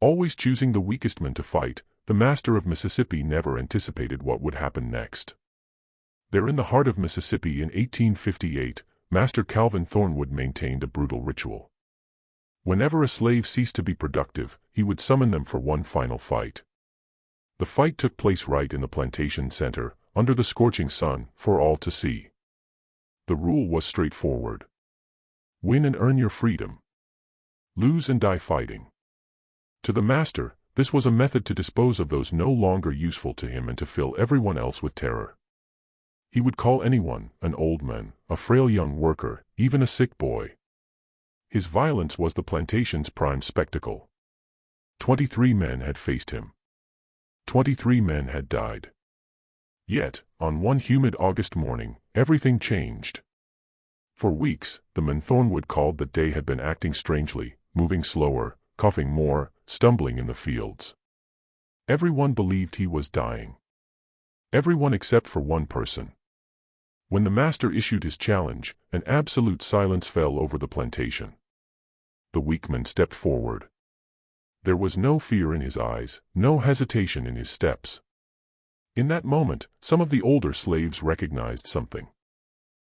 Always choosing the weakest man to fight, the master of Mississippi never anticipated what would happen next. There in the heart of Mississippi in 1858, Master Calvin Thornwood maintained a brutal ritual. Whenever a slave ceased to be productive, he would summon them for one final fight. The fight took place right in the plantation center, under the scorching sun, for all to see. The rule was straightforward. Win and earn your freedom. Lose and die fighting. To the master, this was a method to dispose of those no longer useful to him and to fill everyone else with terror. He would call anyone, an old man, a frail young worker, even a sick boy. His violence was the plantation's prime spectacle. 23 men had faced him. 23 men had died. Yet, on one humid August morning, everything changed. For weeks, the men Thornwood called that day had been acting strangely, moving slower, coughing more, stumbling in the fields. Everyone believed he was dying. Everyone except for one person. When the master issued his challenge, an absolute silence fell over the plantation. The weak man stepped forward. There was no fear in his eyes, no hesitation in his steps. In that moment, some of the older slaves recognized something.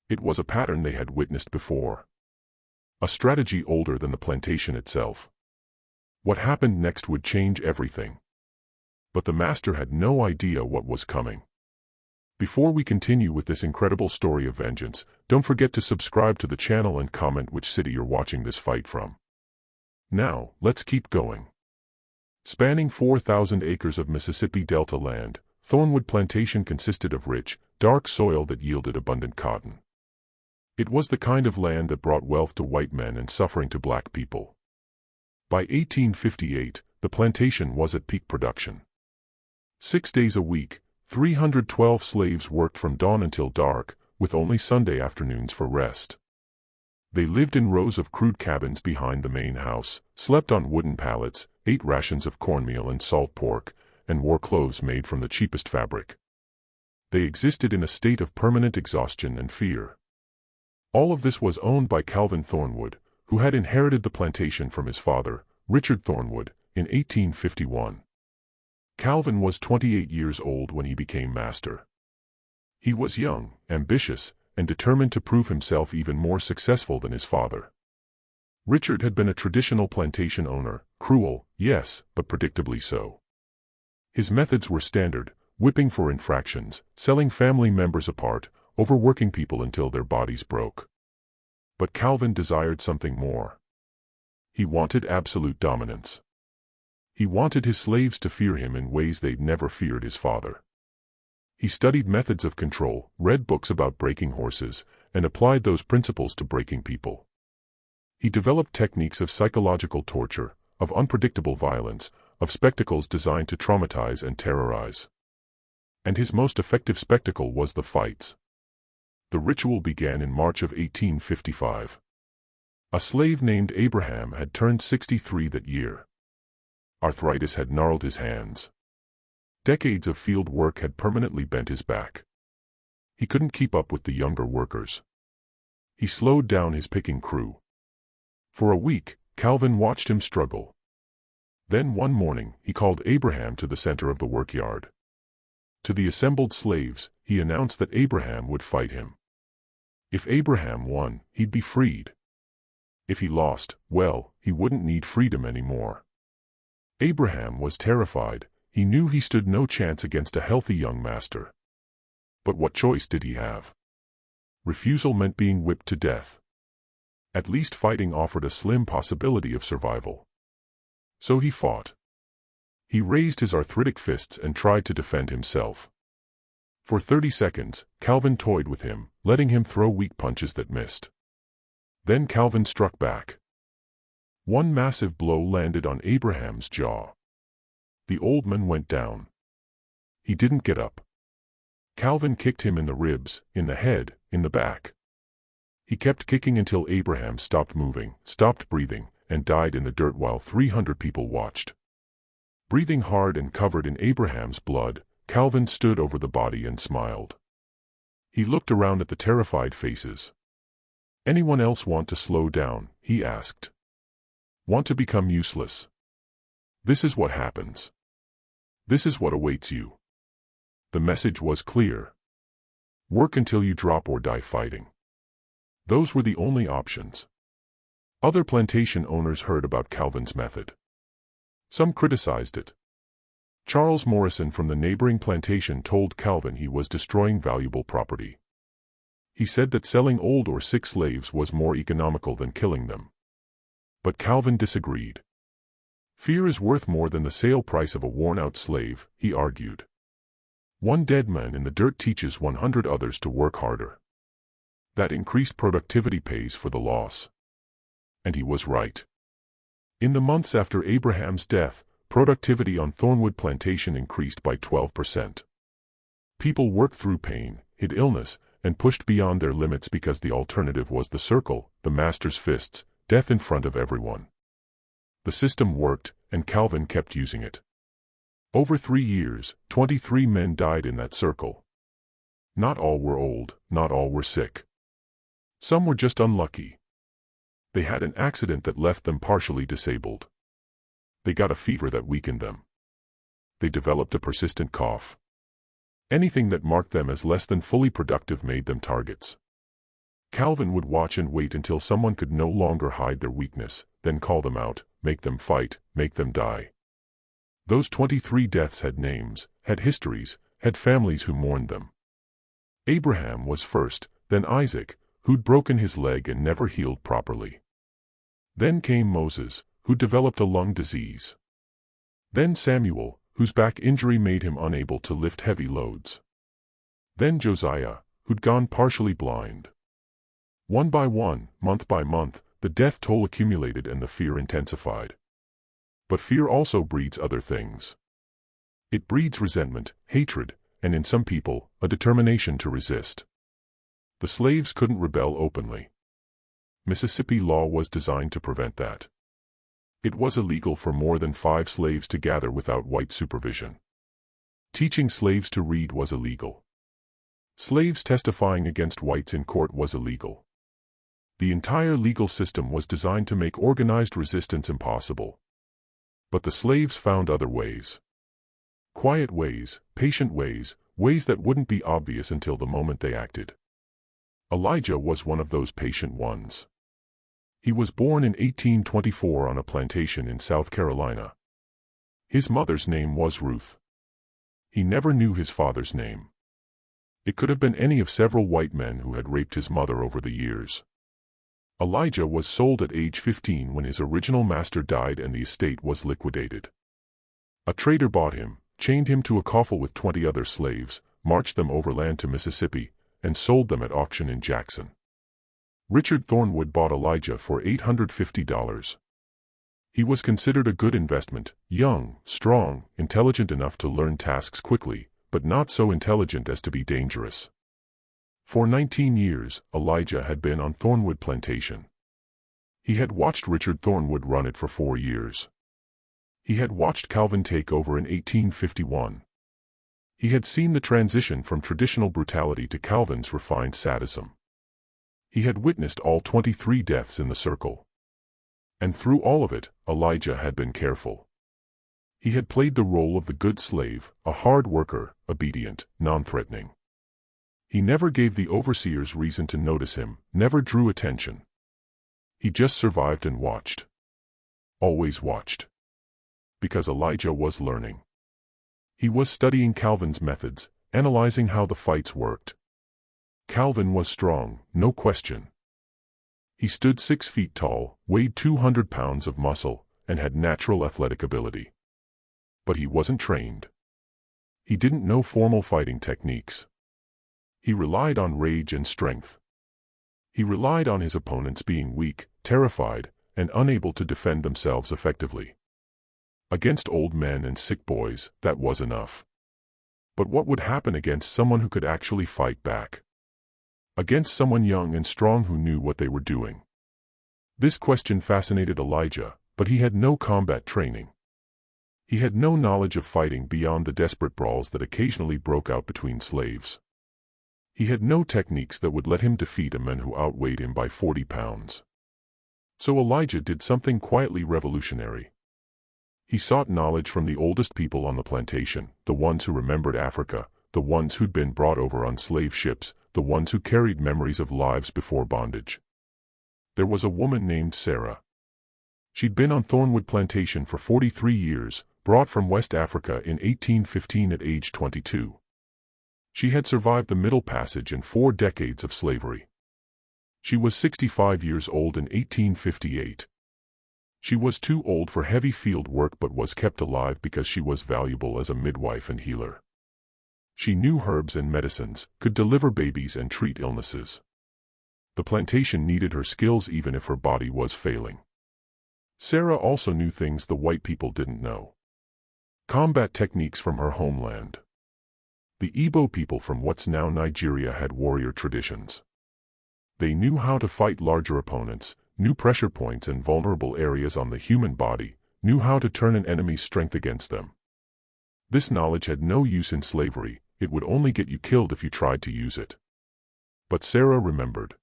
It was a pattern they had witnessed before. A strategy older than the plantation itself. What happened next would change everything. But the master had no idea what was coming. Before we continue with this incredible story of vengeance, don't forget to subscribe to the channel and comment which city you're watching this fight from. Now, let's keep going. Spanning 4,000 acres of Mississippi Delta land, Thornwood Plantation consisted of rich, dark soil that yielded abundant cotton. It was the kind of land that brought wealth to white men and suffering to black people. By 1858, the plantation was at peak production. 6 days a week, 312 slaves worked from dawn until dark, with only Sunday afternoons for rest. They lived in rows of crude cabins behind the main house, slept on wooden pallets, ate rations of cornmeal and salt pork, and wore clothes made from the cheapest fabric. They existed in a state of permanent exhaustion and fear. All of this was owned by Calvin Thornwood, who had inherited the plantation from his father, Richard Thornwood, in 1851. Calvin was 28 years old when he became master. He was young, ambitious, and determined to prove himself even more successful than his father. Richard had been a traditional plantation owner, cruel, yes, but predictably so. His methods were standard, whipping for infractions, selling family members apart, overworking people until their bodies broke. But Calvin desired something more. He wanted absolute dominance. He wanted his slaves to fear him in ways they'd never feared his father. He studied methods of control, read books about breaking horses, and applied those principles to breaking people. He developed techniques of psychological torture, of unpredictable violence, of spectacles designed to traumatize and terrorize. And his most effective spectacle was the fights. The ritual began in March of 1855. A slave named Abraham had turned 63 that year. Arthritis had gnarled his hands. Decades of field work had permanently bent his back. He couldn't keep up with the younger workers. He slowed down his picking crew. For a week, Calvin watched him struggle. Then one morning, he called Abraham to the center of the workyard. To the assembled slaves, he announced that Abraham would fight him. If Abraham won, he'd be freed. If he lost, well, he wouldn't need freedom anymore. Abraham was terrified. He knew he stood no chance against a healthy young master. But what choice did he have? Refusal meant being whipped to death. At least fighting offered a slim possibility of survival. So he fought. He raised his arthritic fists and tried to defend himself. For 30 seconds, Calvin toyed with him, letting him throw weak punches that missed. Then Calvin struck back. One massive blow landed on Abraham's jaw. The old man went down. He didn't get up. Calvin kicked him in the ribs, in the head, in the back. He kept kicking until Abraham stopped moving, stopped breathing, and died in the dirt while 300 people watched. Breathing hard and covered in Abraham's blood, Calvin stood over the body and smiled. He looked around at the terrified faces. "Anyone else want to slow down?" he asked. "Want to become useless?" This is what happens. This is what awaits you. The message was clear. Work until you drop or die fighting. Those were the only options. Other plantation owners heard about Calvin's method. Some criticized it. Charles Morrison from the neighboring plantation told Calvin he was destroying valuable property. He said that selling old or sick slaves was more economical than killing them. But Calvin disagreed. Fear is worth more than the sale price of a worn-out slave, he argued. One dead man in the dirt teaches 100 others to work harder. That increased productivity pays for the loss. And he was right. In the months after Abraham's death, productivity on Thornwood Plantation increased by 12%. People worked through pain, hid illness, and pushed beyond their limits because the alternative was the circle, the master's fists, death in front of everyone. The system worked, and Calvin kept using it. Over 3 years, 23 men died in that circle. Not all were old, not all were sick. Some were just unlucky. They had an accident that left them partially disabled. They got a fever that weakened them. They developed a persistent cough. Anything that marked them as less than fully productive made them targets. Calvin would watch and wait until someone could no longer hide their weakness, then call them out, make them fight, make them die. Those 23 deaths had names, had histories, had families who mourned them. Abraham was first, then Isaac, who'd broken his leg and never healed properly. Then came Moses, who developed a lung disease. Then Samuel, whose back injury made him unable to lift heavy loads. Then Josiah, who'd gone partially blind. One by one, month by month, the death toll accumulated and the fear intensified. But fear also breeds other things. It breeds resentment, hatred, and in some people, a determination to resist. The slaves couldn't rebel openly. Mississippi law was designed to prevent that. It was illegal for more than 5 slaves to gather without white supervision. Teaching slaves to read was illegal. Slaves testifying against whites in court was illegal. The entire legal system was designed to make organized resistance impossible. But the slaves found other ways. Quiet ways, patient ways, ways that wouldn't be obvious until the moment they acted. Elijah was one of those patient ones. He was born in 1824 on a plantation in South Carolina. His mother's name was Ruth. He never knew his father's name. It could have been any of several white men who had raped his mother over the years. Elijah was sold at age 15 when his original master died and the estate was liquidated. A trader bought him, chained him to a coffle with 20 other slaves, marched them overland to Mississippi, and sold them at auction in Jackson. Richard Thornwood bought Elijah for $850. He was considered a good investment, young, strong, intelligent enough to learn tasks quickly, but not so intelligent as to be dangerous. For 19 years, Elijah had been on Thornwood Plantation. He had watched Richard Thornwood run it for 4 years. He had watched Calvin take over in 1851. He had seen the transition from traditional brutality to Calvin's refined sadism. He had witnessed all 23 deaths in the circle. And through all of it, Elijah had been careful. He had played the role of the good slave, a hard worker, obedient, non-threatening. He never gave the overseers reason to notice him, never drew attention. He just survived and watched. Always watched. Because Elijah was learning. He was studying Calvin's methods, analyzing how the fights worked. Calvin was strong, no question. He stood 6 feet tall, weighed 200 pounds of muscle, and had natural athletic ability. But he wasn't trained. He didn't know formal fighting techniques. He relied on rage and strength. He relied on his opponents being weak, terrified, and unable to defend themselves effectively. Against old men and sick boys, that was enough. But what would happen against someone who could actually fight back? Against someone young and strong who knew what they were doing? This question fascinated Elijah, but he had no combat training. He had no knowledge of fighting beyond the desperate brawls that occasionally broke out between slaves. He had no techniques that would let him defeat a man who outweighed him by 40 pounds. So Elijah did something quietly revolutionary. He sought knowledge from the oldest people on the plantation, the ones who remembered Africa, the ones who'd been brought over on slave ships, the ones who carried memories of lives before bondage. There was a woman named Sarah. She'd been on Thornwood Plantation for 43 years, brought from West Africa in 1815 at age 22. She had survived the Middle Passage and 4 decades of slavery. She was 65 years old in 1858. She was too old for heavy field work but was kept alive because she was valuable as a midwife and healer. She knew herbs and medicines, could deliver babies and treat illnesses. The plantation needed her skills even if her body was failing. Sarah also knew things the white people didn't know. Combat techniques from her homeland. The Igbo people from what's now Nigeria had warrior traditions. They knew how to fight larger opponents, knew pressure points and vulnerable areas on the human body, knew how to turn an enemy's strength against them. This knowledge had no use in slavery, it would only get you killed if you tried to use it. But Sarah remembered.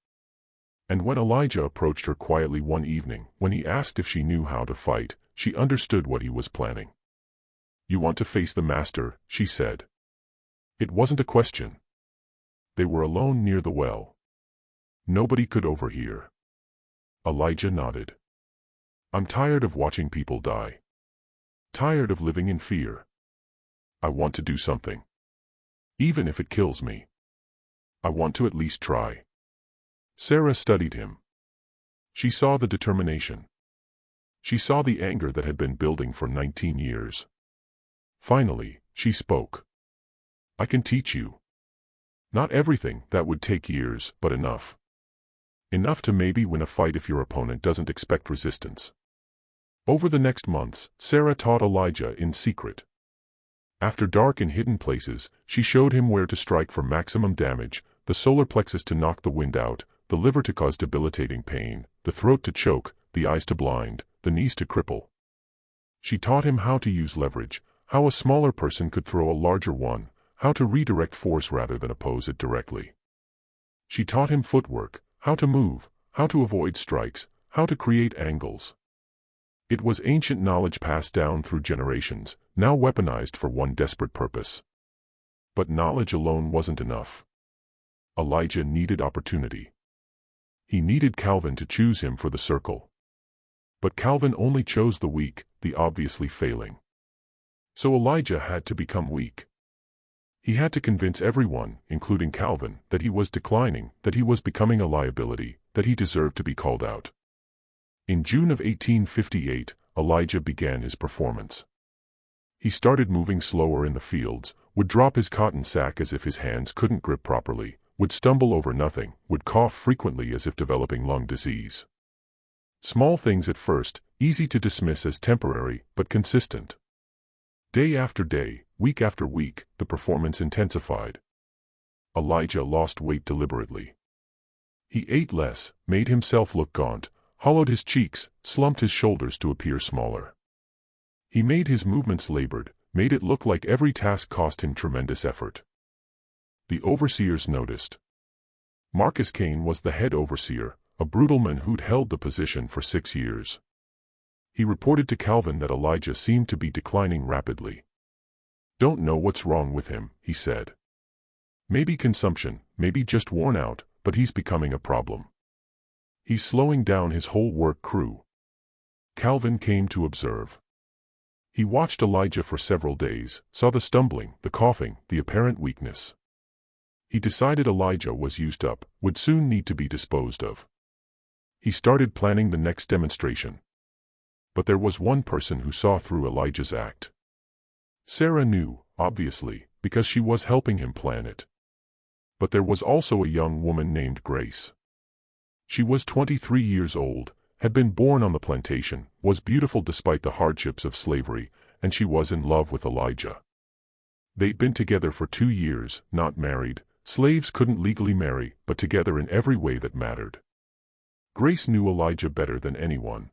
And when Elijah approached her quietly one evening, when he asked if she knew how to fight, she understood what he was planning. "You want to face the master," she said. It wasn't a question. They were alone near the well. Nobody could overhear. Elijah nodded. "I'm tired of watching people die. Tired of living in fear. I want to do something. Even if it kills me. I want to at least try." Sarah studied him. She saw the determination. She saw the anger that had been building for 19 years. Finally, she spoke. "I can teach you. Not everything, that would take years, but enough. Enough to maybe win a fight if your opponent doesn't expect resistance." Over the next months, Sarah taught Elijah in secret. After dark in hidden places, she showed him where to strike for maximum damage, the solar plexus to knock the wind out, the liver to cause debilitating pain, the throat to choke, the eyes to blind, the knees to cripple. She taught him how to use leverage, how a smaller person could throw a larger one, how to redirect force rather than oppose it directly. She taught him footwork, how to move, how to avoid strikes, how to create angles. It was ancient knowledge passed down through generations, now weaponized for one desperate purpose. But knowledge alone wasn't enough. Elijah needed opportunity. He needed Calvin to choose him for the circle. But Calvin only chose the weak, the obviously failing. So Elijah had to become weak. He had to convince everyone, including Calvin, that he was declining, that he was becoming a liability, that he deserved to be called out. In June of 1858, Elijah began his performance. He started moving slower in the fields, would drop his cotton sack as if his hands couldn't grip properly, would stumble over nothing, would cough frequently as if developing lung disease. Small things at first, easy to dismiss as temporary, but consistent. Day after day, week after week, the performance intensified. Elijah lost weight deliberately. He ate less, made himself look gaunt, hollowed his cheeks, slumped his shoulders to appear smaller. He made his movements labored, made it look like every task cost him tremendous effort. The overseers noticed. Marcus Kane was the head overseer, a brutal man who'd held the position for 6 years. He reported to Calvin that Elijah seemed to be declining rapidly. "Don't know what's wrong with him," he said. "Maybe consumption, maybe just worn out, but he's becoming a problem. He's slowing down his whole work crew." Calvin came to observe. He watched Elijah for several days, saw the stumbling, the coughing, the apparent weakness. He decided Elijah was used up, would soon need to be disposed of. He started planning the next demonstration. But there was one person who saw through Elijah's act. Sarah knew, obviously, because she was helping him plan it. But there was also a young woman named Grace. She was 23 years old, had been born on the plantation, was beautiful despite the hardships of slavery, and she was in love with Elijah. They'd been together for 2 years, not married. Slaves couldn't legally marry, but together in every way that mattered. Grace knew Elijah better than anyone.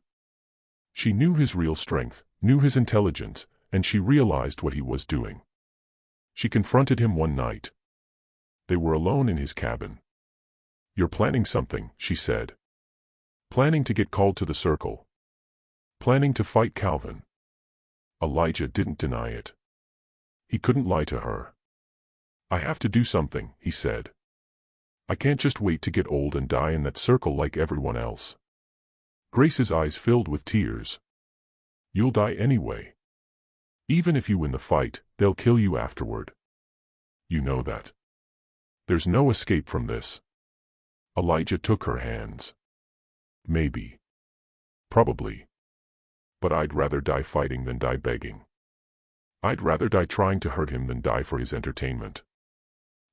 She knew his real strength, knew his intelligence, and she realized what he was doing. She confronted him one night. They were alone in his cabin. "You're planning something," she said. "Planning to get called to the circle. Planning to fight Calvin." Elijah didn't deny it. He couldn't lie to her. "I have to do something," he said. "I can't just wait to get old and die in that circle like everyone else." Grace's eyes filled with tears. "You'll die anyway. Even if you win the fight, they'll kill you afterward. You know that. There's no escape from this." Elijah took her hands. "Maybe. Probably. But I'd rather die fighting than die begging. I'd rather die trying to hurt him than die for his entertainment.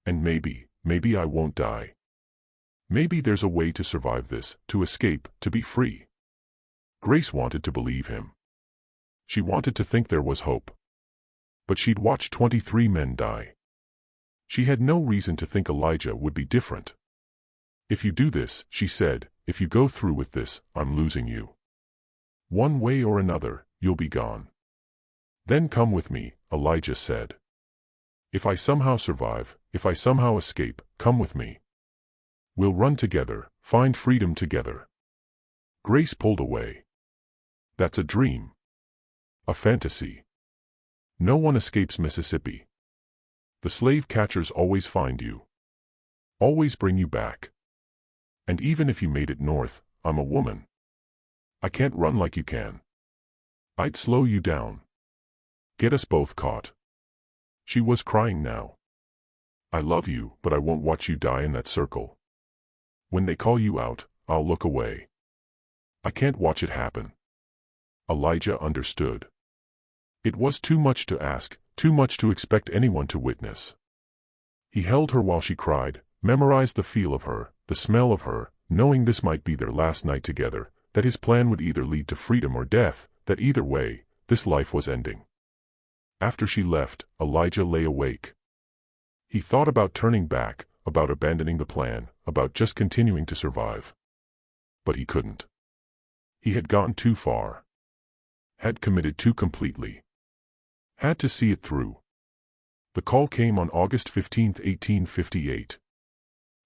And maybe I won't die. Maybe there's a way to survive this, to escape, to be free." Grace wanted to believe him. She wanted to think there was hope. But she'd watched 23 men die. She had no reason to think Elijah would be different. "If you do this," she said, "if you go through with this, I'm losing you. One way or another, you'll be gone." "Then come with me," Elijah said. "If I somehow survive, if I somehow escape, come with me. We'll run together, find freedom together." Grace pulled away. "That's a dream. A fantasy. No one escapes Mississippi. The slave catchers always find you. Always bring you back. And even if you made it north, I'm a woman. I can't run like you can. I'd slow you down. Get us both caught." She was crying now. "I love you, but I won't watch you die in that circle. When they call you out, I'll look away. I can't watch it happen." Elijah understood. It was too much to ask, too much to expect anyone to witness. He held her while she cried, memorized the feel of her, the smell of her, knowing this might be their last night together, that his plan would either lead to freedom or death, that either way, this life was ending. After she left, Elijah lay awake. He thought about turning back, about abandoning the plan, about just continuing to survive. But he couldn't. He had gone too far. Had committed too completely. Had to see it through. The call came on August 15, 1858.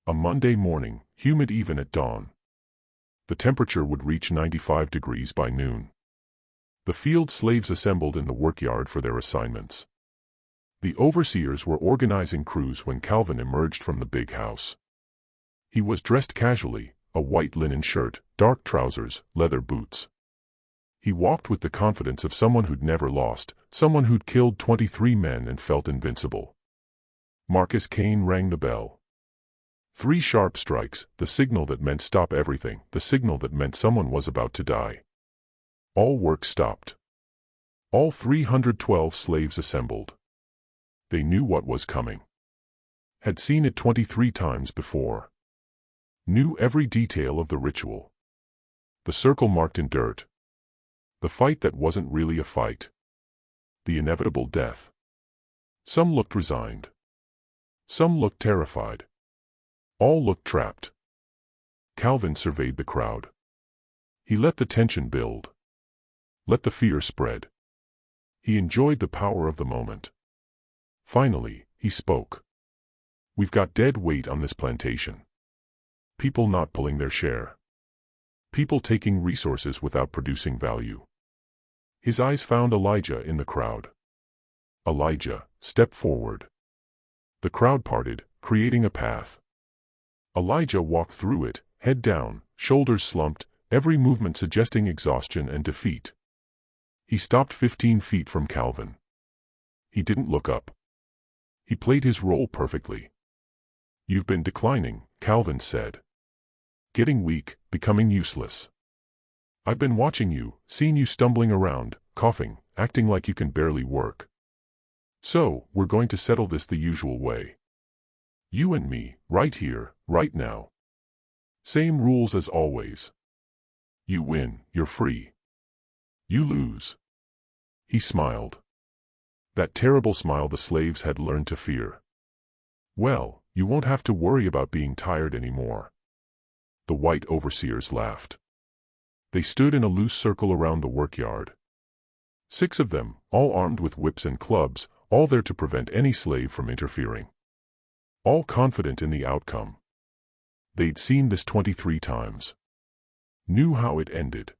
A Monday morning, humid even at dawn. The temperature would reach 95 degrees by noon. The field slaves assembled in the workyard for their assignments. The overseers were organizing crews when Calvin emerged from the big house. He was dressed casually, a white linen shirt, dark trousers, leather boots. He walked with the confidence of someone who'd never lost, someone who'd killed 23 men and felt invincible. Marcus Kane rang the bell. 3 sharp strikes, the signal that meant stop everything, the signal that meant someone was about to die. All work stopped. All 312 slaves assembled. They knew what was coming. Had seen it 23 times before. Knew every detail of the ritual. The circle marked in dirt. The fight that wasn't really a fight. The inevitable death. Some looked resigned. Some looked terrified. All looked trapped. Calvin surveyed the crowd. He let the tension build. Let the fear spread. He enjoyed the power of the moment. Finally, he spoke. "We've got dead weight on this plantation. People not pulling their share. People taking resources without producing value." His eyes found Elijah in the crowd. "Elijah, step forward." The crowd parted, creating a path. Elijah walked through it, head down, shoulders slumped, every movement suggesting exhaustion and defeat. He stopped 15 feet from Calvin. He didn't look up. He played his role perfectly. "You've been declining," Calvin said. "Getting weak, becoming useless. I've been watching you, seen you stumbling around, coughing, acting like you can barely work. So, we're going to settle this the usual way. You and me, right here, right now. Same rules as always. You win, you're free. You lose." He smiled. That terrible smile the slaves had learned to fear. "Well, you won't have to worry about being tired anymore." The white overseers laughed. They stood in a loose circle around the workyard. 6 of them, all armed with whips and clubs, all there to prevent any slave from interfering. All confident in the outcome. They'd seen this 23 times. Knew how it ended.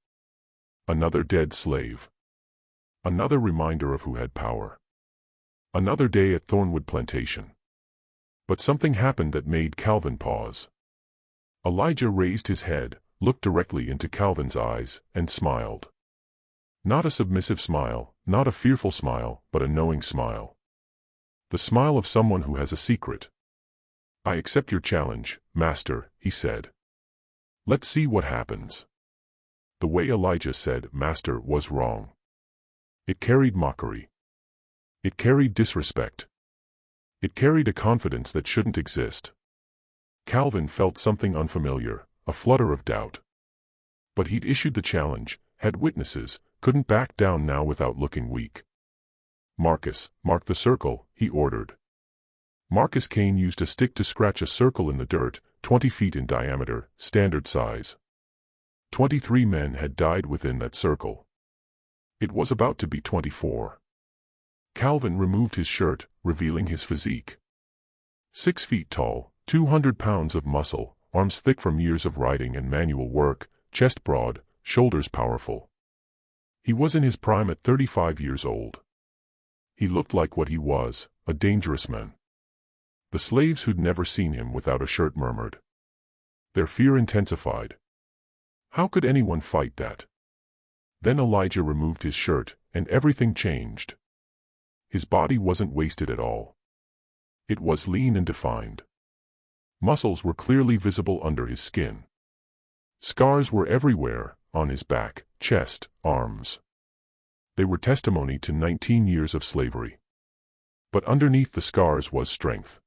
Another dead slave. Another reminder of who had power. Another day at Thornwood Plantation. But something happened that made Calvin pause. Elijah raised his head, looked directly into Calvin's eyes, and smiled. Not a submissive smile, not a fearful smile, but a knowing smile. The smile of someone who has a secret. "I accept your challenge, Master," he said. "Let's see what happens." The way Elijah said "Master" was wrong. It carried mockery. It carried disrespect. It carried a confidence that shouldn't exist. Calvin felt something unfamiliar, a flutter of doubt. But he'd issued the challenge, had witnesses, couldn't back down now without looking weak. "Marcus, mark the circle," he ordered. Marcus Kane used a stick to scratch a circle in the dirt, 20 feet in diameter, standard size. 23 men had died within that circle. It was about to be 24. Calvin removed his shirt, revealing his physique. 6 feet tall, 200 pounds of muscle, arms thick from years of riding and manual work, chest broad, shoulders powerful. He was in his prime at 35 years old. He looked like what he was, a dangerous man. The slaves who'd never seen him without a shirt murmured. Their fear intensified. How could anyone fight that? Then Elijah removed his shirt, and everything changed. His body wasn't wasted at all. It was lean and defined. Muscles were clearly visible under his skin. Scars were everywhere, on his back, chest, arms. They were testimony to 19 years of slavery. But underneath the scars was strength.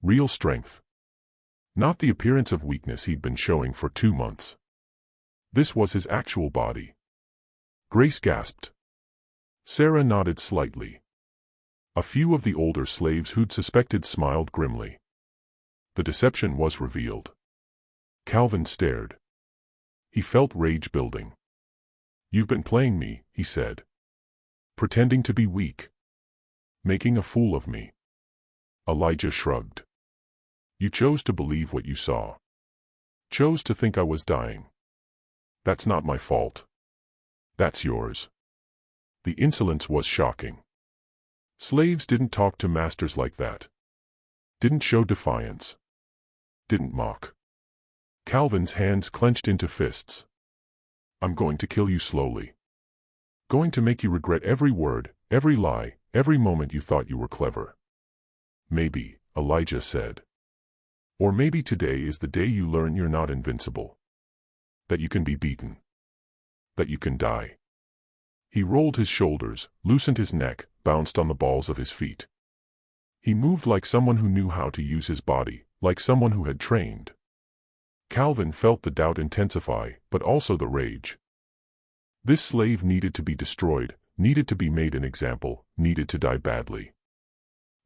Real strength. Not the appearance of weakness he'd been showing for 2 months. This was his actual body. Grace gasped. Sarah nodded slightly. A few of the older slaves who'd suspected smiled grimly. The deception was revealed. Calvin stared. He felt rage building. "You've been playing me," he said. "Pretending to be weak. Making a fool of me." Elijah shrugged. "You chose to believe what you saw. Chose to think I was dying. That's not my fault. That's yours." The insolence was shocking. Slaves didn't talk to masters like that. Didn't show defiance. Didn't mock. Calvin's hands clenched into fists. "I'm going to kill you slowly. Going to make you regret every word, every lie, every moment you thought you were clever." "Maybe," Elijah said. "Or maybe today is the day you learn you're not invincible. That you can be beaten. That you can die." He rolled his shoulders, loosened his neck, bounced on the balls of his feet. He moved like someone who knew how to use his body, like someone who had trained. Calvin felt the doubt intensify, but also the rage. This slave needed to be destroyed, needed to be made an example, needed to die badly.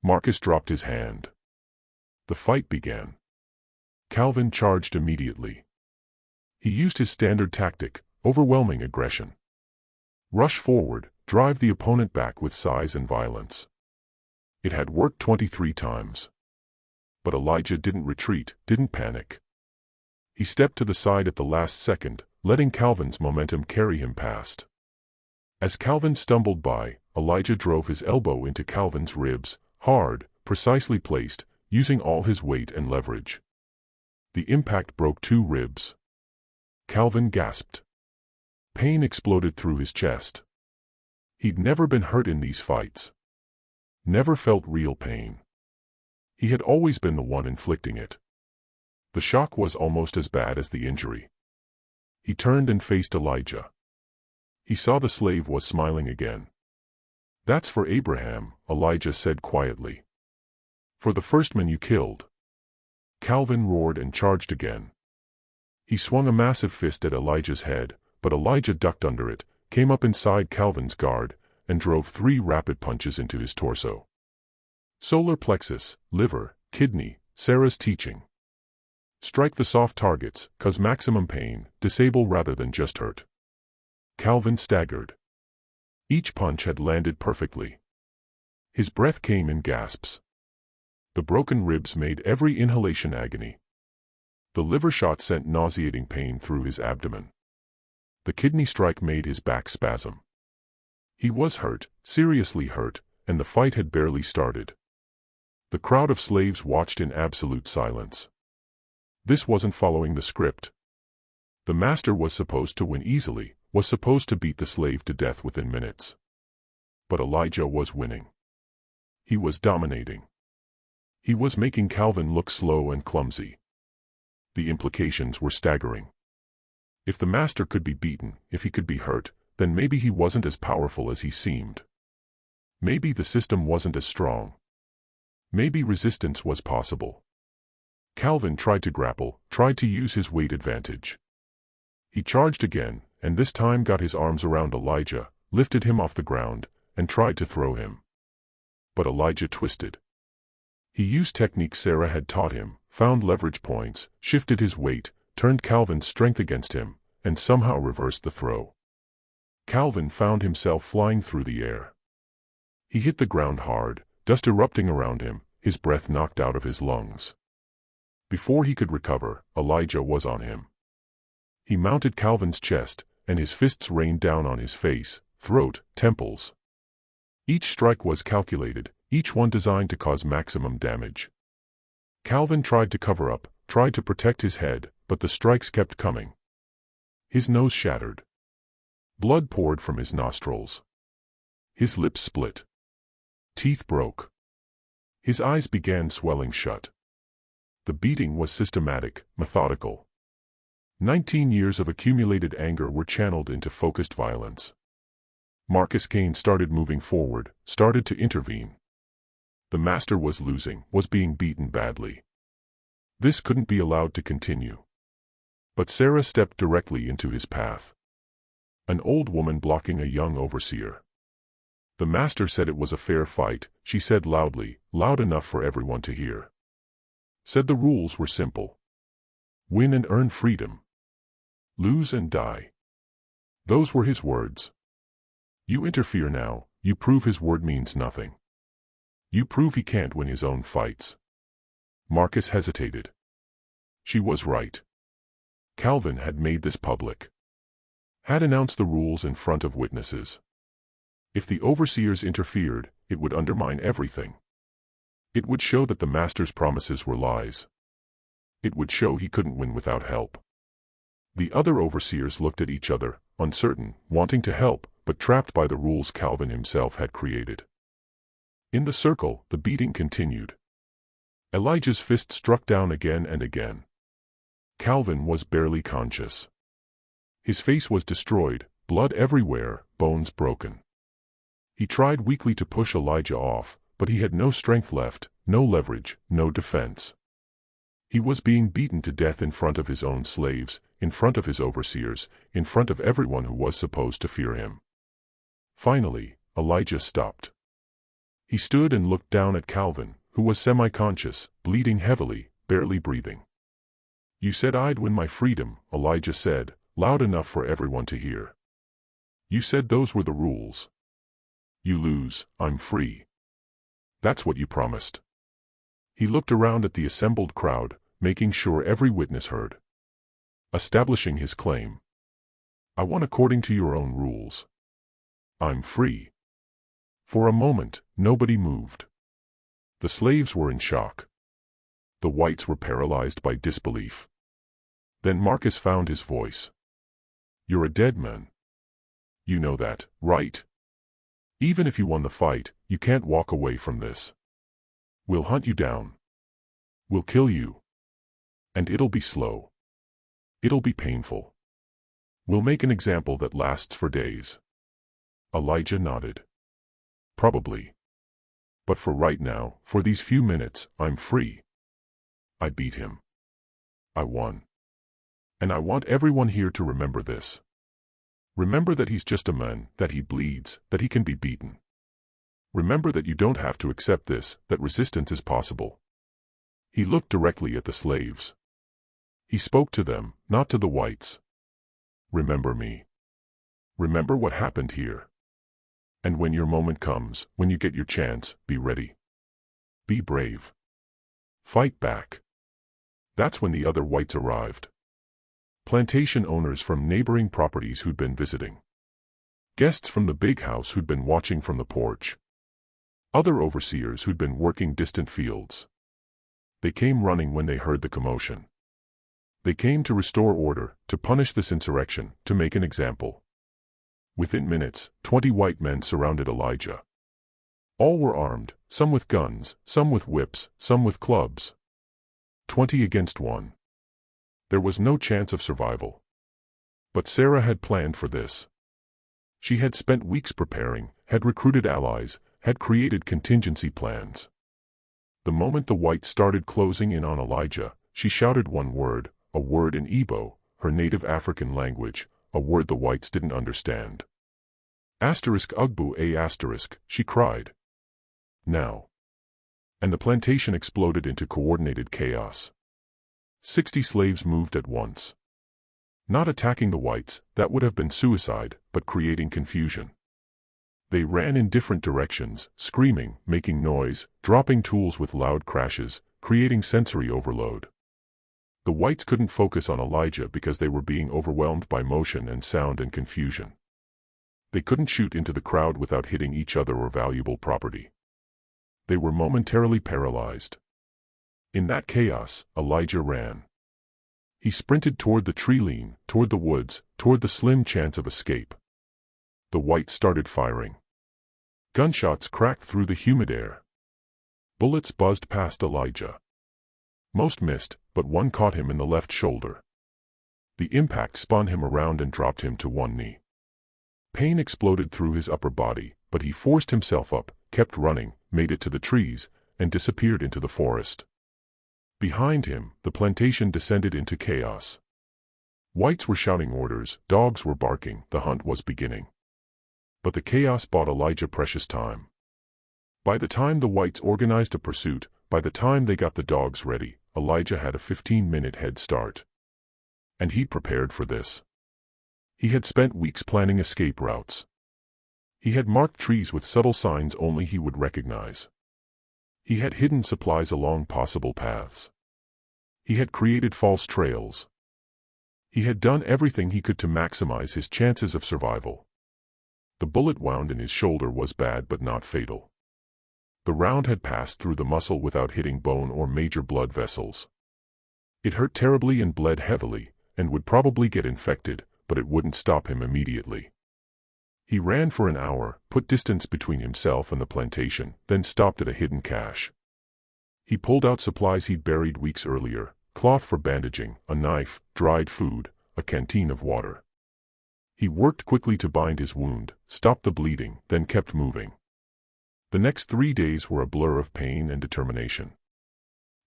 Marcus dropped his hand. The fight began. Calvin charged immediately. He used his standard tactic, overwhelming aggression. Rush forward, drive the opponent back with size and violence. It had worked 23 times. But Elijah didn't retreat, didn't panic. He stepped to the side at the last second, letting Calvin's momentum carry him past. As Calvin stumbled by, Elijah drove his elbow into Calvin's ribs, hard, precisely placed, using all his weight and leverage. The impact broke 2 ribs. Calvin gasped. Pain exploded through his chest. He'd never been hurt in these fights. Never felt real pain. He had always been the one inflicting it. The shock was almost as bad as the injury. He turned and faced Elijah. He saw the slave was smiling again. "That's for Abraham," Elijah said quietly. "For the first man you killed." Calvin roared and charged again. He swung a massive fist at Elijah's head, but Elijah ducked under it, came up inside Calvin's guard, and drove 3 rapid punches into his torso. Solar plexus, liver, kidney, Sarah's teaching. Strike the soft targets, cause maximum pain, disable rather than just hurt. Calvin staggered. Each punch had landed perfectly. His breath came in gasps. The broken ribs made every inhalation agony. The liver shot sent nauseating pain through his abdomen. The kidney strike made his back spasm. He was hurt, seriously hurt, and the fight had barely started. The crowd of slaves watched in absolute silence. This wasn't following the script. The master was supposed to win easily, was supposed to beat the slave to death within minutes. But Elijah was winning. He was dominating. He was making Calvin look slow and clumsy. The implications were staggering. If the master could be beaten, if he could be hurt, then maybe he wasn't as powerful as he seemed. Maybe the system wasn't as strong. Maybe resistance was possible. Calvin tried to grapple, tried to use his weight advantage. He charged again, and this time got his arms around Elijah, lifted him off the ground, and tried to throw him. But Elijah twisted. He used techniques Sarah had taught him, found leverage points, shifted his weight, turned Calvin's strength against him, and somehow reversed the throw. Calvin found himself flying through the air. He hit the ground hard, dust erupting around him, his breath knocked out of his lungs. Before he could recover, Elijah was on him. He mounted Calvin's chest, and his fists rained down on his face, throat, temples. Each strike was calculated, each one designed to cause maximum damage. Calvin tried to cover up, tried to protect his head, but the strikes kept coming. His nose shattered. Blood poured from his nostrils. His lips split. Teeth broke. His eyes began swelling shut. The beating was systematic, methodical. 19 years of accumulated anger were channeled into focused violence. Marcus Cain started moving forward, started to intervene. The master was losing, was being beaten badly. This couldn't be allowed to continue. But Sarah stepped directly into his path. An old woman blocking a young overseer. The master said it was a fair fight, she said loudly, loud enough for everyone to hear. Said the rules were simple. Win and earn freedom. Lose and die. Those were his words. You interfere now, you prove his word means nothing. You prove he can't win his own fights. Marcus hesitated. She was right. Calvin had made this public. Had announced the rules in front of witnesses. If the overseers interfered, it would undermine everything. It would show that the master's promises were lies. It would show he couldn't win without help. The other overseers looked at each other, uncertain, wanting to help, but trapped by the rules Calvin himself had created. In the circle, the beating continued. Elijah's fist struck down again and again. Calvin was barely conscious. His face was destroyed, blood everywhere, bones broken. He tried weakly to push Elijah off, but he had no strength left, no leverage, no defense. He was being beaten to death in front of his own slaves, in front of his overseers, in front of everyone who was supposed to fear him. Finally, Elijah stopped. He stood and looked down at Calvin, who was semi-conscious, bleeding heavily, barely breathing. You said I'd win my freedom, Elijah said, loud enough for everyone to hear. You said those were the rules. You lose, I'm free. That's what you promised. He looked around at the assembled crowd, making sure every witness heard. Establishing his claim. I won according to your own rules. I'm free. For a moment, nobody moved. The slaves were in shock. The whites were paralyzed by disbelief. Then Marcus found his voice. You're a dead man. You know that, right? Even if you won the fight, you can't walk away from this. We'll hunt you down. We'll kill you. And it'll be slow. It'll be painful. We'll make an example that lasts for days. Elijah nodded. Probably. But for right now, for these few minutes, I'm free. I beat him. I won. And I want everyone here to remember this. Remember that he's just a man, that he bleeds, that he can be beaten. Remember that you don't have to accept this, that resistance is possible. He looked directly at the slaves. He spoke to them, not to the whites. Remember me. Remember what happened here. And when your moment comes, when you get your chance, be ready. Be brave. Fight back. That's when the other whites arrived. Plantation owners from neighboring properties who'd been visiting. Guests from the big house who'd been watching from the porch. Other overseers who'd been working distant fields. They came running when they heard the commotion. They came to restore order, to punish this insurrection, to make an example. Within minutes, 20 white men surrounded Elijah. All were armed, some with guns, some with whips, some with clubs. 20 against 1. There was no chance of survival. But Sarah had planned for this. She had spent weeks preparing, had recruited allies, had created contingency plans. The moment the whites started closing in on Elijah, she shouted one word, a word in Igbo, her native African language, a word the whites didn't understand. *Ugbu a*, she cried. Now. And the plantation exploded into coordinated chaos. 60 slaves moved at once. Not attacking the whites, that would have been suicide, but creating confusion. They ran in different directions, screaming, making noise, dropping tools with loud crashes, creating sensory overload. The whites couldn't focus on Elijah because they were being overwhelmed by motion and sound and confusion. They couldn't shoot into the crowd without hitting each other or valuable property. They were momentarily paralyzed. In that chaos, Elijah ran. He sprinted toward the tree line, toward the woods, toward the slim chance of escape. The whites started firing. Gunshots cracked through the humid air. Bullets buzzed past Elijah. Most missed, but one caught him in the left shoulder. The impact spun him around and dropped him to one knee. Pain exploded through his upper body, but he forced himself up, kept running, made it to the trees, and disappeared into the forest. Behind him, the plantation descended into chaos. Whites were shouting orders, dogs were barking, the hunt was beginning. But the chaos bought Elijah precious time. By the time the whites organized a pursuit, by the time they got the dogs ready, Elijah had a 15-minute head start. And he prepared for this. He had spent weeks planning escape routes. He had marked trees with subtle signs only he would recognize. He had hidden supplies along possible paths. He had created false trails. He had done everything he could to maximize his chances of survival. The bullet wound in his shoulder was bad but not fatal. The round had passed through the muscle without hitting bone or major blood vessels. It hurt terribly and bled heavily, and would probably get infected, but it wouldn't stop him immediately. He ran for an hour, put distance between himself and the plantation, then stopped at a hidden cache. He pulled out supplies he'd buried weeks earlier, cloth for bandaging, a knife, dried food, a canteen of water. He worked quickly to bind his wound, stopped the bleeding, then kept moving. The next 3 days were a blur of pain and determination.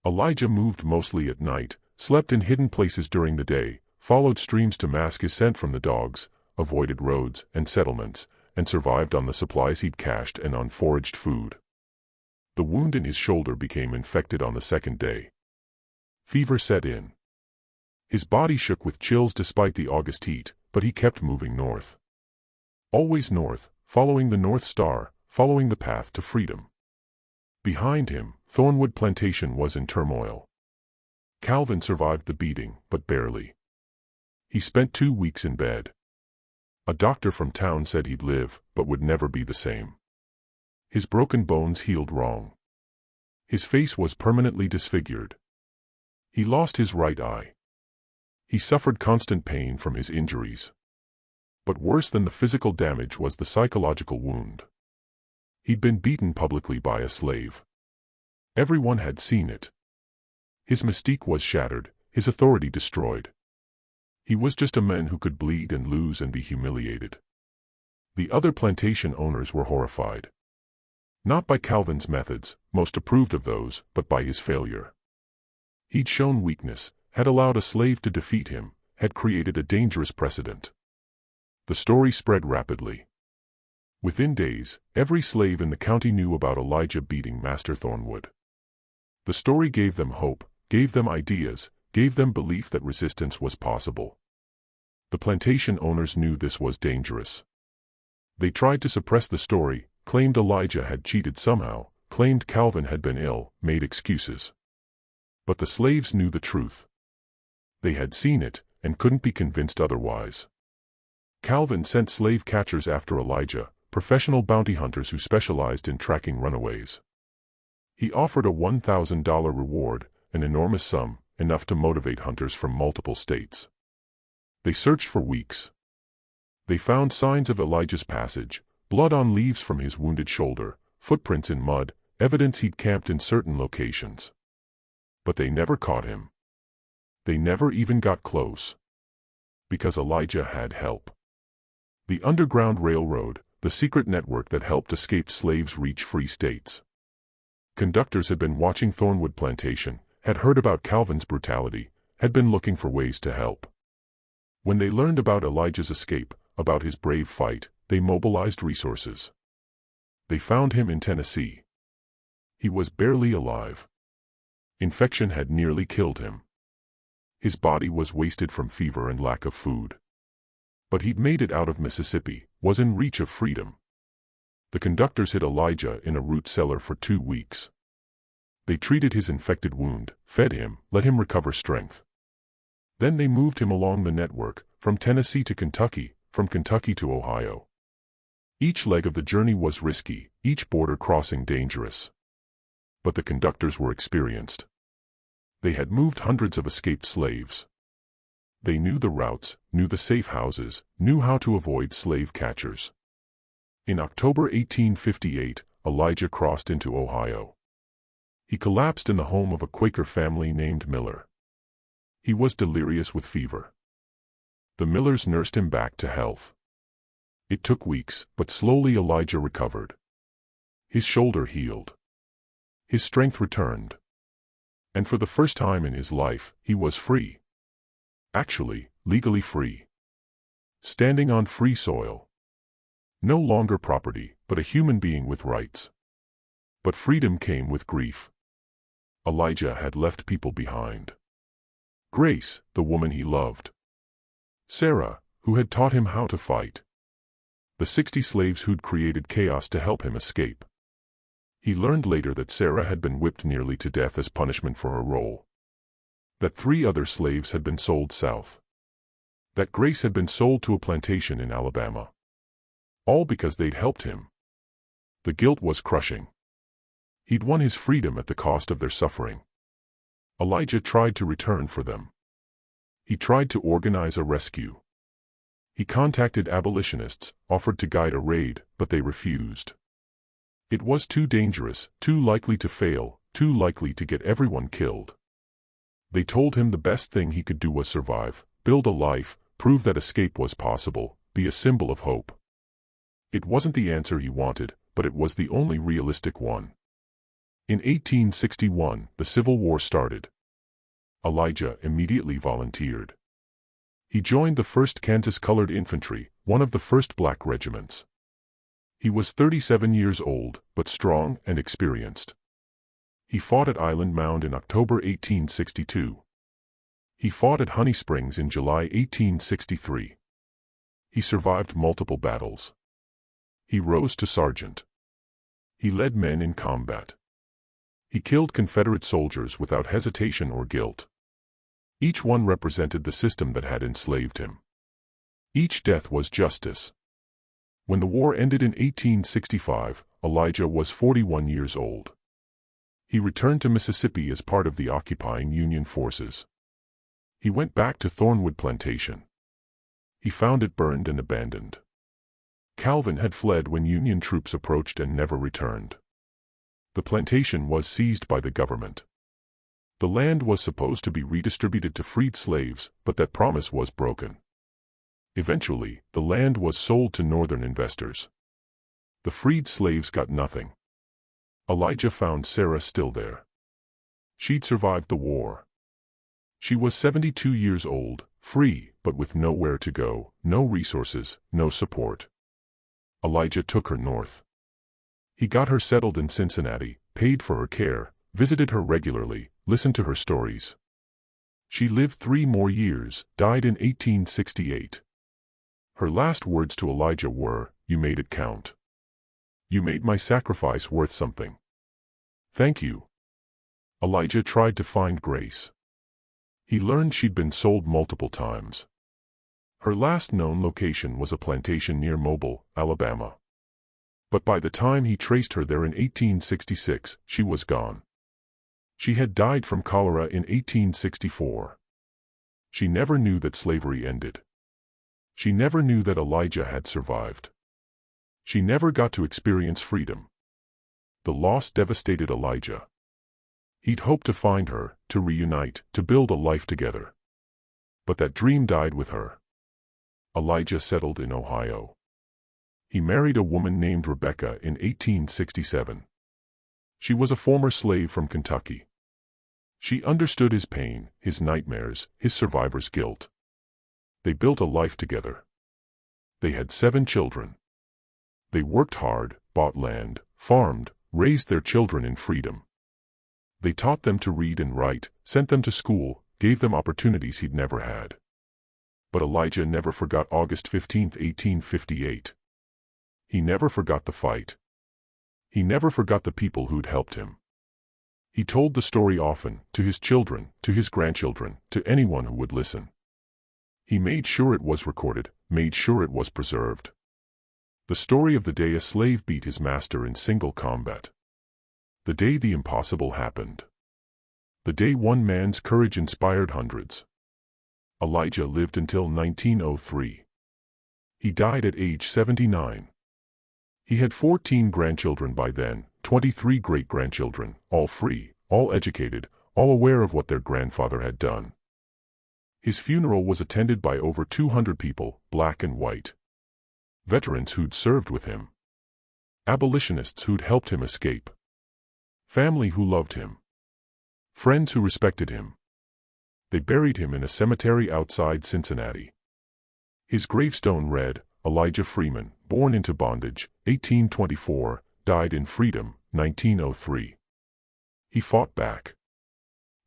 Elijah moved mostly at night, slept in hidden places during the day, followed streams to mask his scent from the dogs, avoided roads and settlements, and survived on the supplies he'd cached and on foraged food. The wound in his shoulder became infected on the second day. Fever set in. His body shook with chills despite the August heat, but he kept moving north. Always north, following the North Star, following the path to freedom. Behind him, Thornwood Plantation was in turmoil. Calvin survived the beating, but barely. He spent 2 weeks in bed. A doctor from town said he'd live, but would never be the same. His broken bones healed wrong. His face was permanently disfigured. He lost his right eye. He suffered constant pain from his injuries. But worse than the physical damage was the psychological wound. He'd been beaten publicly by a slave. Everyone had seen it. His mystique was shattered, his authority destroyed. He was just a man who could bleed and lose and be humiliated. The other plantation owners were horrified. Not by Calvin's methods, most approved of those, but by his failure. He'd shown weakness, had allowed a slave to defeat him, had created a dangerous precedent. The story spread rapidly. Within days, every slave in the county knew about Elijah beating Master Thornwood. The story gave them hope, gave them ideas, gave them belief that resistance was possible. The plantation owners knew this was dangerous. They tried to suppress the story, claimed Elijah had cheated somehow, claimed Calvin had been ill, made excuses. But the slaves knew the truth. They had seen it, and couldn't be convinced otherwise. Calvin sent slave catchers after Elijah, professional bounty hunters who specialized in tracking runaways. He offered a $1,000 reward, an enormous sum, enough to motivate hunters from multiple states. They searched for weeks. They found signs of Elijah's passage, blood on leaves from his wounded shoulder, footprints in mud, evidence he'd camped in certain locations. But they never caught him. They never even got close. Because Elijah had help. The Underground Railroad, the secret network that helped escaped slaves reach free states. Conductors had been watching Thornwood Plantation, had heard about Calvin's brutality, had been looking for ways to help. When they learned about Elijah's escape, about his brave fight, they mobilized resources. They found him in Tennessee. He was barely alive. Infection had nearly killed him. His body was wasted from fever and lack of food. But he'd made it out of Mississippi, was in reach of freedom. The conductors hid Elijah in a root cellar for 2 weeks. They treated his infected wound, fed him, let him recover strength. Then they moved him along the network, from Tennessee to Kentucky, from Kentucky to Ohio. Each leg of the journey was risky, each border crossing dangerous. But the conductors were experienced. They had moved hundreds of escaped slaves. They knew the routes, knew the safe houses, knew how to avoid slave catchers. In October 1858, Elijah crossed into Ohio. He collapsed in the home of a Quaker family named Miller. He was delirious with fever. The Millers nursed him back to health. It took weeks, but slowly Elijah recovered. His shoulder healed. His strength returned. And for the first time in his life, he was free. Actually, legally free. Standing on free soil. No longer property, but a human being with rights. But freedom came with grief. Elijah had left people behind. Grace, the woman he loved. Sarah, who had taught him how to fight. The 60 slaves who'd created chaos to help him escape. He learned later that Sarah had been whipped nearly to death as punishment for her role. That 3 other slaves had been sold south. That Grace had been sold to a plantation in Alabama. All because they'd helped him. The guilt was crushing. He'd won his freedom at the cost of their suffering. Elijah tried to return for them. He tried to organize a rescue. He contacted abolitionists, offered to guide a raid, but they refused. It was too dangerous, too likely to fail, too likely to get everyone killed. They told him the best thing he could do was survive, build a life, prove that escape was possible, be a symbol of hope. It wasn't the answer he wanted, but it was the only realistic one. In 1861, the Civil War started. Elijah immediately volunteered. He joined the 1st Kansas Colored Infantry, one of the first black regiments. He was 37 years old, but strong and experienced. He fought at Island Mound in October 1862. He fought at Honey Springs in July 1863. He survived multiple battles. He rose to sergeant. He led men in combat. He killed Confederate soldiers without hesitation or guilt. Each one represented the system that had enslaved him. Each death was justice. When the war ended in 1865, Elijah was 41 years old. He returned to Mississippi as part of the occupying Union forces. He went back to Thornwood Plantation. He found it burned and abandoned. Calvin had fled when Union troops approached and never returned. The plantation was seized by the government. The land was supposed to be redistributed to freed slaves, but that promise was broken. Eventually, the land was sold to northern investors. The freed slaves got nothing. Elijah found Sarah still there. She'd survived the war. She was 72 years old, free, but with nowhere to go, no resources, no support. Elijah took her north. He got her settled in Cincinnati, paid for her care, visited her regularly, listened to her stories. She lived 3 more years, died in 1868. Her last words to Elijah were, "You made it count. You made my sacrifice worth something. Thank you." Elijah tried to find Grace. He learned she'd been sold multiple times. Her last known location was a plantation near Mobile, Alabama. But by the time he traced her there in 1866, she was gone. She had died from cholera in 1864. She never knew that slavery ended. She never knew that Elijah had survived. She never got to experience freedom. The loss devastated Elijah. He'd hoped to find her, to reunite, to build a life together. But that dream died with her. Elijah settled in Ohio. He married a woman named Rebecca in 1867. She was a former slave from Kentucky. She understood his pain, his nightmares, his survivor's guilt. They built a life together. They had 7 children. They worked hard, bought land, farmed, raised their children in freedom. They taught them to read and write, sent them to school, gave them opportunities he'd never had. But Elijah never forgot August 15, 1858. He never forgot the fight. He never forgot the people who'd helped him. He told the story often, to his children, to his grandchildren, to anyone who would listen. He made sure it was recorded, made sure it was preserved. The story of the day a slave beat his master in single combat. The day the impossible happened. The day one man's courage inspired hundreds. Elijah lived until 1903. He died at age 79. He had 14 grandchildren by then, 23 great-grandchildren, all free, all educated, all aware of what their grandfather had done. His funeral was attended by over 200 people, black and white. Veterans who'd served with him. Abolitionists who'd helped him escape. Family who loved him. Friends who respected him. They buried him in a cemetery outside Cincinnati. His gravestone read, Elijah Freeman, born into bondage, 1824, died in freedom, 1903. He fought back.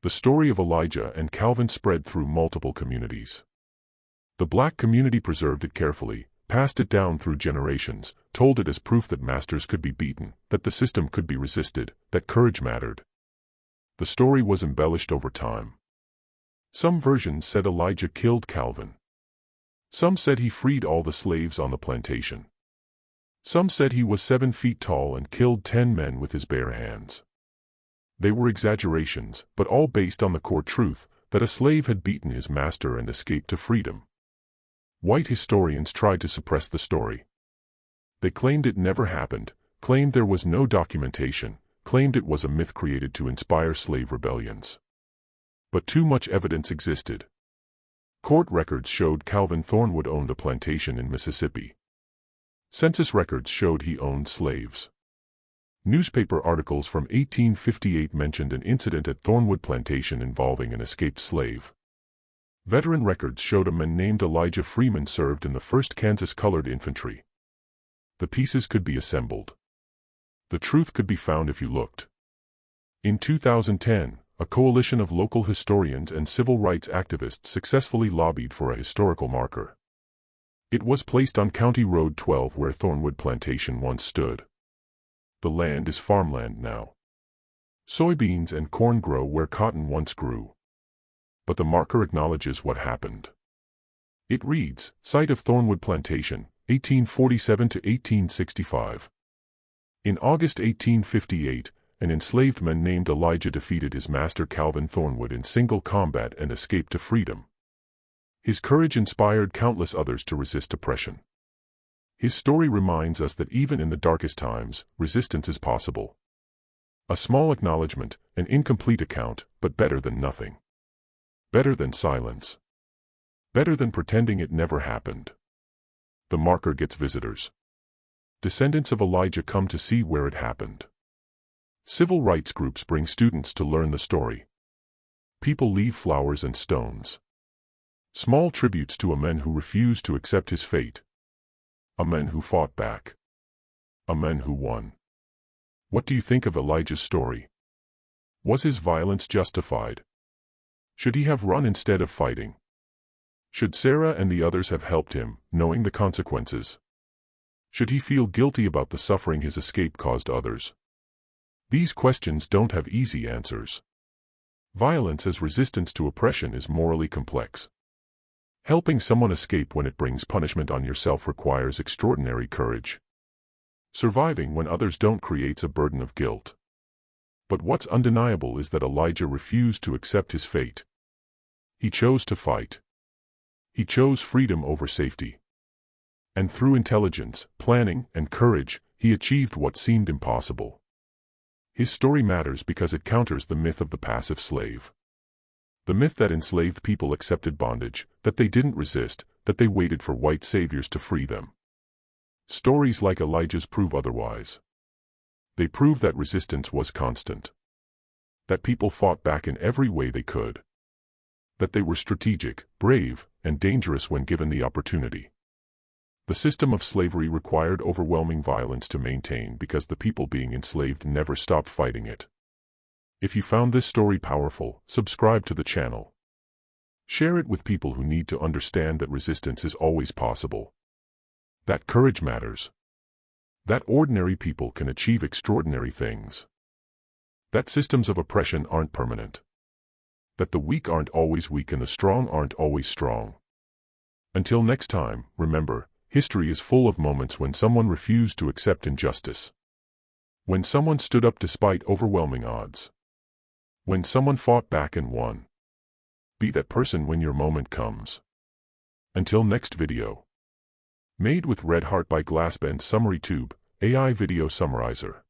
The story of Elijah and Calvin spread through multiple communities. The black community preserved it carefully, passed it down through generations, told it as proof that masters could be beaten, that the system could be resisted, that courage mattered. The story was embellished over time. Some versions said Elijah killed Calvin. Some said he freed all the slaves on the plantation. Some said he was 7 feet tall and killed 10 men with his bare hands. They were exaggerations, but all based on the core truth that a slave had beaten his master and escaped to freedom. White historians tried to suppress the story. They claimed it never happened, claimed there was no documentation, claimed it was a myth created to inspire slave rebellions. But too much evidence existed. Court records showed Calvin Thornwood owned a plantation in Mississippi. Census records showed he owned slaves. Newspaper articles from 1858 mentioned an incident at Thornwood Plantation involving an escaped slave. Veteran records showed a man named Elijah Freeman served in the 1st Kansas Colored Infantry. The pieces could be assembled. The truth could be found if you looked. In 2010, a coalition of local historians and civil rights activists successfully lobbied for a historical marker. It was placed on County Road 12 where Thornwood Plantation once stood. The land is farmland now. Soybeans and corn grow where cotton once grew. But the marker acknowledges what happened. It reads, Site of Thornwood Plantation, 1847 to 1865. In August 1858, an enslaved man named Elijah defeated his master Calvin Thornwood in single combat and escaped to freedom. His courage inspired countless others to resist oppression. His story reminds us that even in the darkest times, resistance is possible. A small acknowledgement, an incomplete account, but better than nothing. Better than silence. Better than pretending it never happened. The marker gets visitors. Descendants of Elijah come to see where it happened. Civil rights groups bring students to learn the story. People leave flowers and stones. Small tributes to a man who refused to accept his fate. A man who fought back. A man who won. What do you think of Elijah's story? Was his violence justified? Should he have run instead of fighting? Should Sarah and the others have helped him, knowing the consequences? Should he feel guilty about the suffering his escape caused others? These questions don't have easy answers. Violence as resistance to oppression is morally complex. Helping someone escape when it brings punishment on yourself requires extraordinary courage. Surviving when others don't creates a burden of guilt. But what's undeniable is that Elijah refused to accept his fate. He chose to fight. He chose freedom over safety. And through intelligence, planning, and courage, he achieved what seemed impossible. His story matters because it counters the myth of the passive slave. The myth that enslaved people accepted bondage, that they didn't resist, that they waited for white saviors to free them. Stories like Elijah's prove otherwise. They prove that resistance was constant. That people fought back in every way they could. That they were strategic, brave, and dangerous when given the opportunity. The system of slavery required overwhelming violence to maintain because the people being enslaved never stopped fighting it. If you found this story powerful, subscribe to the channel. Share it with people who need to understand that resistance is always possible. That courage matters. That ordinary people can achieve extraordinary things. That systems of oppression aren't permanent. That the weak aren't always weak and the strong aren't always strong. Until next time, remember, history is full of moments when someone refused to accept injustice. When someone stood up despite overwhelming odds. When someone fought back and won. Be that person when your moment comes. Until next video. Made with Red Heart by Glassbend Summary Tube, AI Video Summarizer.